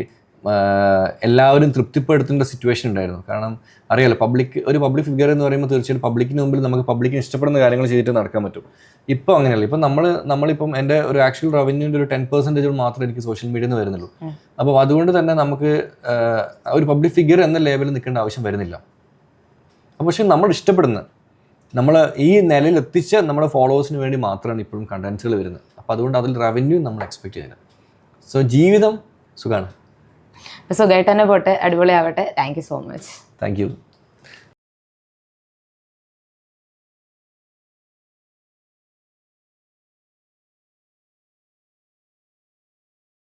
എല്ലാവരും തൃപ്തിപ്പെടുത്തേണ്ട സിറ്റുവേഷൻ ഉണ്ടായിരുന്നു. കാരണം അറിയാലോ, ഒരു പബ്ലിക് ഫിഗർ എന്ന് പറയുമ്പോൾ തീർച്ചയായിട്ടും പബ്ലിക്കിന് മുമ്പിൽ നമുക്ക് പബ്ലിക്കിന് ഇഷ്ടപ്പെടുന്ന കാര്യങ്ങൾ ചെയ്തിട്ട് നടക്കാൻ പറ്റും. ഇപ്പോൾ അങ്ങനെയല്ല. ഇപ്പം നമ്മളിപ്പം എൻ്റെ ഒരു ആക്ച്വൽ റവന്യൂൻ്റെ ഒരു 10% മാത്രമേ എനിക്ക് സോഷ്യൽ മീഡിയയിൽ നിന്ന് വരുന്നുള്ളൂ. അപ്പോൾ അതുകൊണ്ട് തന്നെ നമുക്ക് ഒരു പബ്ലിക് ഫിഗർ എന്ന ലേബലിൽ നിൽക്കേണ്ട ആവശ്യം വരുന്നില്ല. അപ്പോൾ പക്ഷേ നമ്മൾ ഇഷ്ടപ്പെടുന്ന, നമ്മൾ ഈ നിലയിൽ എത്തിച്ച നമ്മുടെ ഫോളോവേഴ്സിന് വേണ്ടി മാത്രമാണ് ഇപ്പോഴും കണ്ടൻസുകൾ വരുന്നത്. അപ്പോൾ അതുകൊണ്ട് അതിൽ റവന്യൂ നമ്മൾ എക്സ്പെക്ട് ചെയ്യുന്നത്. സോ ജീവിതം സുഖമാണ്. സുഖമായിട്ട് തന്നെ പോട്ടെ, അടിപൊളിയാവട്ടെ. Thank you so much. Thank U.